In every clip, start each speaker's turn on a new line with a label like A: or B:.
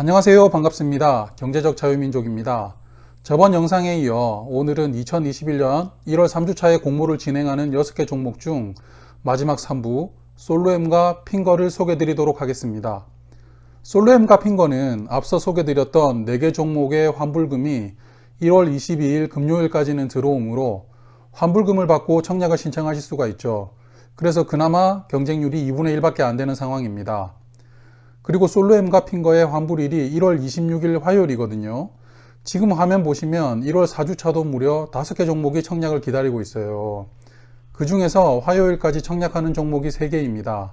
A: 안녕하세요. 반갑습니다. 경제적 자유민족입니다. 저번 영상에 이어 오늘은 2021년 1월 3주차의 공모를 진행하는 6개 종목 중 마지막 3부 솔로엠과 핑거를 소개드리도록 하겠습니다. 솔로엠과 핑거는 앞서 소개드렸던 4개 종목의 환불금이 1월 22일 금요일까지는 들어오므로 환불금을 받고 청약을 신청하실 수가 있죠. 그래서 그나마 경쟁률이 2분의 1밖에 안 되는 상황입니다. 그리고 솔로엠과 핑거의 환불일이 1월 26일 화요일이거든요. 지금 화면 보시면 1월 4주차도 무려 5개 종목이 청약을 기다리고 있어요. 그 중에서 화요일까지 청약하는 종목이 3개입니다.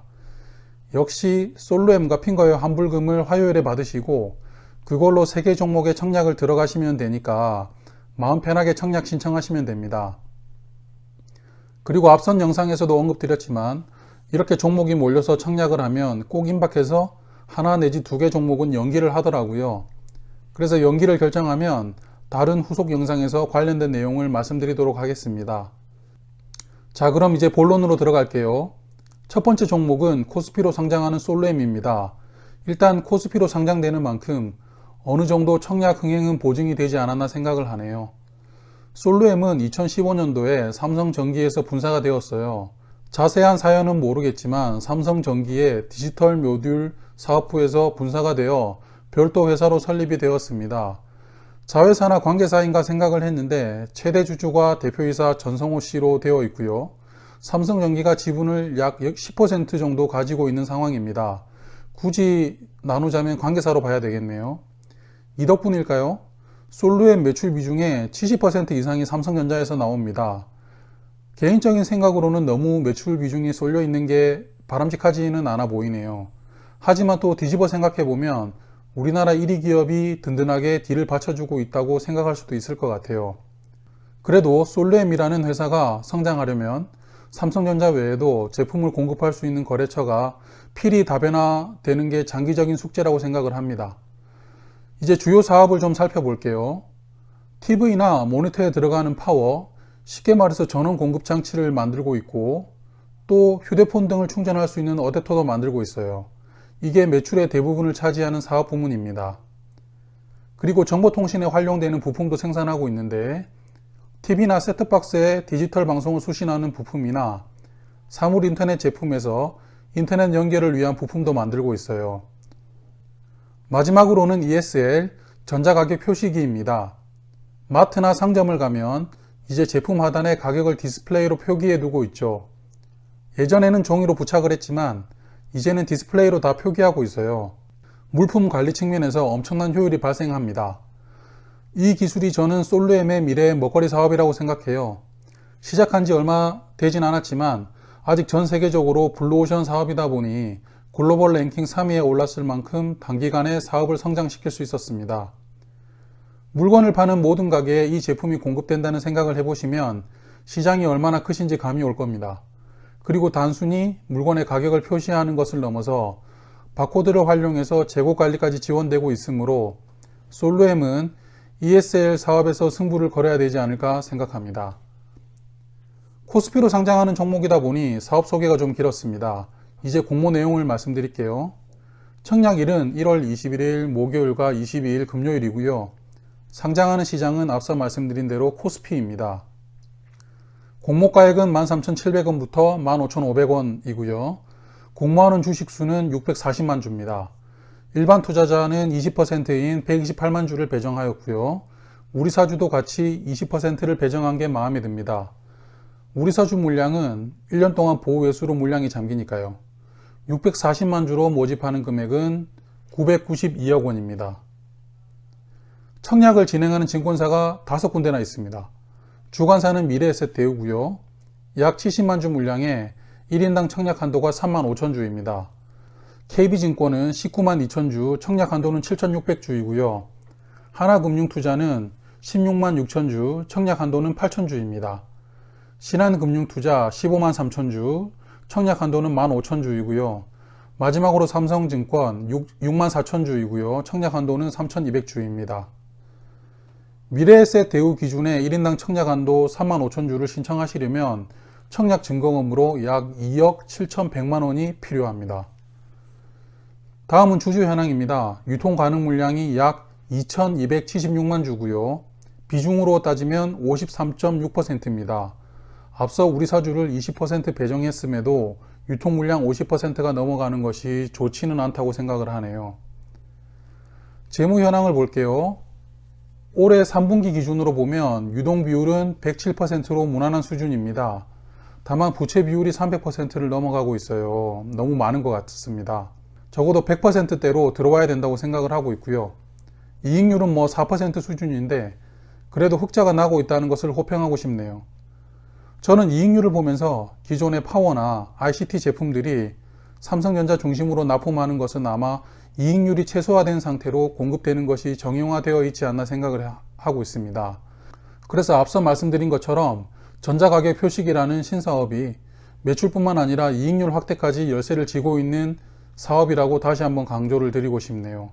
A: 역시 솔로엠과 핑거의 환불금을 화요일에 받으시고 그걸로 3개 종목의 청약을 들어가시면 되니까 마음 편하게 청약 신청하시면 됩니다. 그리고 앞선 영상에서도 언급드렸지만 이렇게 종목이 몰려서 청약을 하면 꼭 임박해서 하나 내지 2개 종목은 연기를 하더라고요. 그래서 연기를 결정하면 다른 후속 영상에서 관련된 내용을 말씀드리도록 하겠습니다. 자, 그럼 이제 본론으로 들어갈게요. 첫 번째 종목은 코스피로 상장하는 솔로엠입니다. 일단 코스피로 상장되는 만큼 어느 정도 청약 흥행은 보증이 되지 않았나 생각을 하네요. 솔로엠은 2015년도에 삼성전기에서 분사가 되었어요. 자세한 사연은 모르겠지만 삼성전기의 디지털 모듈 사업부에서 분사가 되어 별도 회사로 설립이 되었습니다. 자회사나 관계사인가 생각을 했는데 최대 주주가 대표이사 전성호 씨로 되어 있고요. 삼성전기가 지분을 약 10% 정도 가지고 있는 상황입니다. 굳이 나누자면 관계사로 봐야 되겠네요. 이 덕분일까요? 솔로엠 매출 비중의 70% 이상이 삼성전자에서 나옵니다. 개인적인 생각으로는 너무 매출 비중이 쏠려 있는 게 바람직하지는 않아 보이네요. 하지만 또 뒤집어 생각해보면 우리나라 1위 기업이 든든하게 뒤를 받쳐주고 있다고 생각할 수도 있을 것 같아요. 그래도 솔로엠이라는 회사가 성장하려면 삼성전자 외에도 제품을 공급할 수 있는 거래처가 필히 다변화되는 게 장기적인 숙제라고 생각을 합니다. 이제 주요 사업을 좀 살펴볼게요. TV나 모니터에 들어가는 파워, 쉽게 말해서 전원 공급 장치를 만들고 있고 또 휴대폰 등을 충전할 수 있는 어댑터도 만들고 있어요. 이게 매출의 대부분을 차지하는 사업 부문입니다. 그리고 정보통신에 활용되는 부품도 생산하고 있는데 TV나 셋톱박스에 디지털 방송을 수신하는 부품이나 사물 인터넷 제품에서 인터넷 연결을 위한 부품도 만들고 있어요. 마지막으로는 ESL 전자가격 표시기입니다. 마트나 상점을 가면 이제 제품 하단에 가격을 디스플레이로 표기해 두고 있죠. 예전에는 종이로 부착을 했지만 이제는 디스플레이로 다 표기하고 있어요. 물품 관리 측면에서 엄청난 효율이 발생합니다. 이 기술이 저는 솔로엠의 미래의 먹거리 사업이라고 생각해요. 시작한 지 얼마 되진 않았지만 아직 전 세계적으로 블루오션 사업이다 보니 글로벌 랭킹 3위에 올랐을 만큼 단기간에 사업을 성장시킬 수 있었습니다. 물건을 파는 모든 가게에 이 제품이 공급된다는 생각을 해보시면 시장이 얼마나 크신지 감이 올 겁니다. 그리고 단순히 물건의 가격을 표시하는 것을 넘어서 바코드를 활용해서 재고 관리까지 지원되고 있으므로 솔로엠은 ESL 사업에서 승부를 걸어야 되지 않을까 생각합니다. 코스피로 상장하는 종목이다 보니 사업 소개가 좀 길었습니다. 이제 공모 내용을 말씀드릴게요. 청약일은 1월 21일 목요일과 22일 금요일이고요. 상장하는 시장은 앞서 말씀드린 대로 코스피입니다. 공모가액은 13,700원부터 15,500원이고요. 공모하는 주식수는 640만 주입니다. 일반 투자자는 20%인 128만 주를 배정하였고요. 우리사주도 같이 20%를 배정한 게 마음에 듭니다. 우리사주 물량은 1년 동안 보호회수로 물량이 잠기니까요. 640만 주로 모집하는 금액은 992억 원입니다. 청약을 진행하는 증권사가 5군데나 있습니다. 주관사는 미래에셋대우고요. 약 70만 주 물량에 1인당 청약 한도가 3만 5천 주입니다. KB증권은 19만 2천 주, 청약 한도는 7,600주이고요. 하나금융투자는 16만 6천 주, 청약 한도는 8천 주입니다. 신한금융투자 15만 3천 주, 청약 한도는 1만 5천 주이고요. 마지막으로 삼성증권 6만 4천 주이고요. 청약 한도는 3,200주입니다. 미래에셋 대우 기준의 1인당 청약 한도 3만 5천 주를 신청하시려면 청약 증거금으로 약 2억 7,100만 원이 필요합니다. 다음은 주주 현황입니다. 유통 가능 물량이 약 2,276만 주고요. 비중으로 따지면 53.6%입니다. 앞서 우리 사주를 20% 배정했음에도 유통 물량 50%가 넘어가는 것이 좋지는 않다고 생각을 하네요. 재무 현황을 볼게요. 올해 3분기 기준으로 보면 유동 비율은 107%로 무난한 수준입니다. 다만 부채 비율이 300%를 넘어가고 있어요. 너무 많은 것 같습니다. 적어도 100%대로 들어와야 된다고 생각을 하고 있고요. 이익률은 4% 수준인데 그래도 흑자가 나고 있다는 것을 호평하고 싶네요. 저는 이익률을 보면서 기존의 파워나 ICT 제품들이 삼성전자 중심으로 납품하는 것은 아마 이익률이 최소화된 상태로 공급되는 것이 정형화되어 있지 않나 생각을 하고 있습니다. 그래서 앞서 말씀드린 것처럼 전자가격 표식이라는 신사업이 매출뿐만 아니라 이익률 확대까지 열쇠를 쥐고 있는 사업이라고 다시 한번 강조를 드리고 싶네요.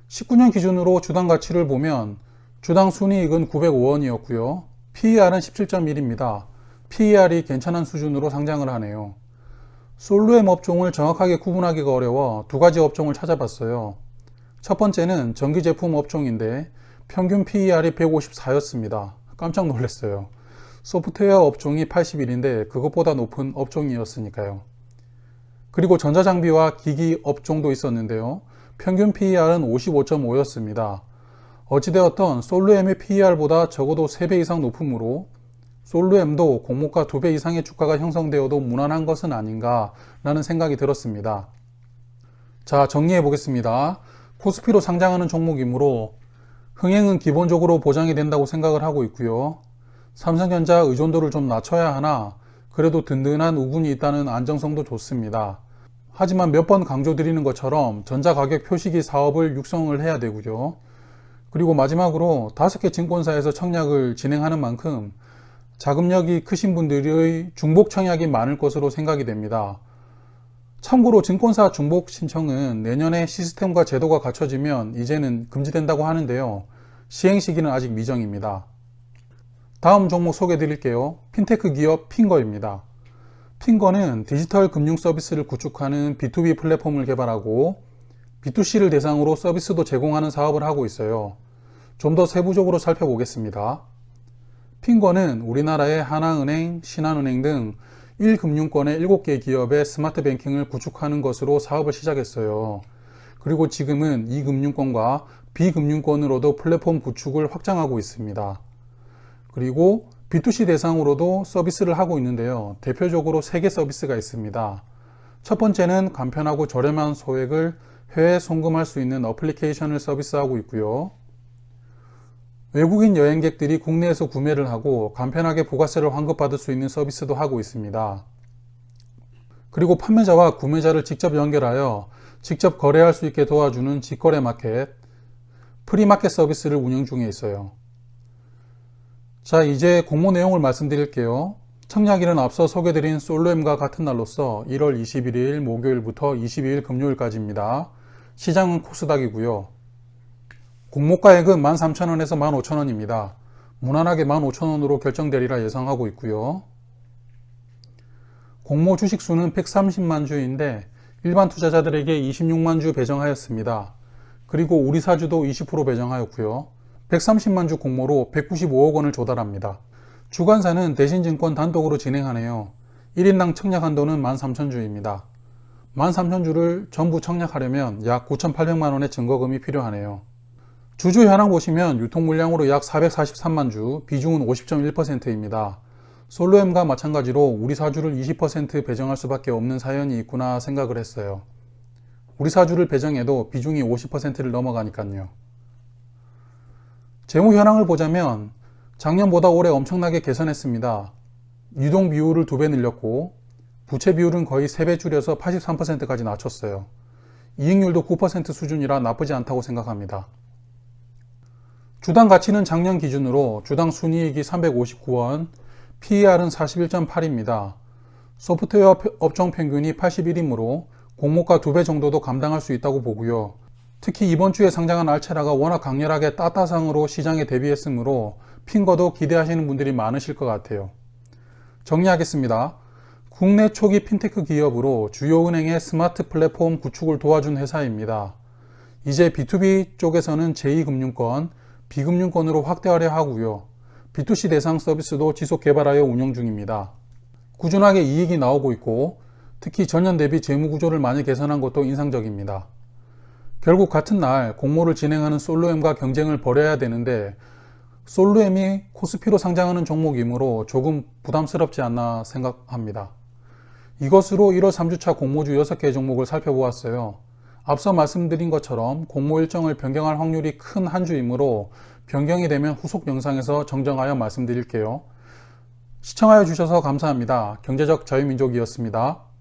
A: 19년 기준으로 주당 가치를 보면 주당 순이익은 905원이었고요. PER은 17.1입니다. PER이 괜찮은 수준으로 상장을 하네요. 솔루엠 업종을 정확하게 구분하기가 어려워 두 가지 업종을 찾아봤어요. 첫 번째는 전기 제품 업종인데 평균 PER이 154였습니다. 깜짝 놀랐어요. 소프트웨어 업종이 81인데 그것보다 높은 업종이었으니까요. 그리고 전자장비와 기기 업종도 있었는데요. 평균 PER은 55.5였습니다. 어찌되었던 솔루엠의 PER보다 적어도 3배 이상 높으므로 솔루엠도 공모가 2배 이상의 주가가 형성되어도 무난한 것은 아닌가 라는 생각이 들었습니다. 자, 정리해 보겠습니다. 코스피로 상장하는 종목이므로 흥행은 기본적으로 보장이 된다고 생각을 하고 있고요. 삼성전자 의존도를 좀 낮춰야 하나 그래도 든든한 우군이 있다는 안정성도 좋습니다. 하지만 몇 번 강조드리는 것처럼 전자가격 표시기 사업을 육성을 해야 되고요. 그리고 마지막으로 5개 증권사에서 청약을 진행하는 만큼 자금력이 크신 분들의 중복 청약이 많을 것으로 생각이 됩니다. 참고로 증권사 중복 신청은 내년에 시스템과 제도가 갖춰지면 이제는 금지된다고 하는데요. 시행 시기는 아직 미정입니다. 다음 종목 소개해 드릴게요. 핀테크 기업 핑거입니다. 핑거는 디지털 금융 서비스를 구축하는 B2B 플랫폼을 개발하고 B2C를 대상으로 서비스도 제공하는 사업을 하고 있어요. 좀 더 세부적으로 살펴보겠습니다. 핑거는 우리나라의 하나은행, 신한은행 등 1금융권의 7개 기업의 스마트 뱅킹을 구축하는 것으로 사업을 시작했어요. 그리고 지금은 이 금융권과 비금융권으로도 플랫폼 구축을 확장하고 있습니다. 그리고 B2C 대상으로도 서비스를 하고 있는데요. 대표적으로 3개 서비스가 있습니다. 첫 번째는 간편하고 저렴한 소액을 해외 송금할 수 있는 어플리케이션을 서비스하고 있고요. 외국인 여행객들이 국내에서 구매를 하고 간편하게 부가세를 환급받을 수 있는 서비스도 하고 있습니다. 그리고 판매자와 구매자를 직접 연결하여 직접 거래할 수 있게 도와주는 직거래 마켓, 프리마켓 서비스를 운영 중에 있어요. 자, 이제 공모 내용을 말씀드릴게요. 청약일은 앞서 소개드린 솔루엠과 같은 날로서 1월 21일 목요일부터 22일 금요일까지입니다. 시장은 코스닥이고요. 공모가액은 13,000원에서 15,000원입니다. 무난하게 15,000원으로 결정되리라 예상하고 있고요. 공모 주식수는 130만 주인데 일반 투자자들에게 26만 주 배정하였습니다. 그리고 우리 사주도 20% 배정하였고요. 130만 주 공모로 195억 원을 조달합니다. 주관사는 대신증권 단독으로 진행하네요. 1인당 청약 한도는 13,000주입니다. 13,000주를 전부 청약하려면 약 9,800만 원의 증거금이 필요하네요. 주주 현황 보시면 유통 물량으로 약 443만 주, 비중은 50.1%입니다. 솔루엠과 마찬가지로 우리 사주를 20% 배정할 수밖에 없는 사연이 있구나 생각을 했어요. 우리 사주를 배정해도 비중이 50%를 넘어가니까요. 재무 현황을 보자면 작년보다 올해 엄청나게 개선했습니다. 유동 비율을 2배 늘렸고 부채 비율은 거의 3배 줄여서 83%까지 낮췄어요. 이익률도 9% 수준이라 나쁘지 않다고 생각합니다. 주당 가치는 작년 기준으로 주당 순이익이 359원, PER은 41.8입니다. 소프트웨어 업종 평균이 81이므로 공모가 2배 정도도 감당할 수 있다고 보고요. 특히 이번 주에 상장한 알체라가 워낙 강렬하게 따따상으로 시장에 대비했으므로 핑거도 기대하시는 분들이 많으실 것 같아요. 정리하겠습니다. 국내 초기 핀테크 기업으로 주요 은행의 스마트 플랫폼 구축을 도와준 회사입니다. 이제 B2B 쪽에서는 제2금융권, 비금융권으로 확대하려 하고요. B2C 대상 서비스도 지속 개발하여 운영 중입니다. 꾸준하게 이익이 나오고 있고 특히 전년 대비 재무 구조를 많이 개선한 것도 인상적입니다. 결국 같은 날 공모를 진행하는 솔로엠과 경쟁을 벌여야 되는데 솔로엠이 코스피로 상장하는 종목이므로 조금 부담스럽지 않나 생각합니다. 이것으로 1월 3주차 공모주 6개 종목을 살펴보았어요. 앞서 말씀드린 것처럼 공모 일정을 변경할 확률이 큰 한 주이므로 변경이 되면 후속 영상에서 정정하여 말씀드릴게요. 시청하여 주셔서 감사합니다. 경제적 자유민족이었습니다.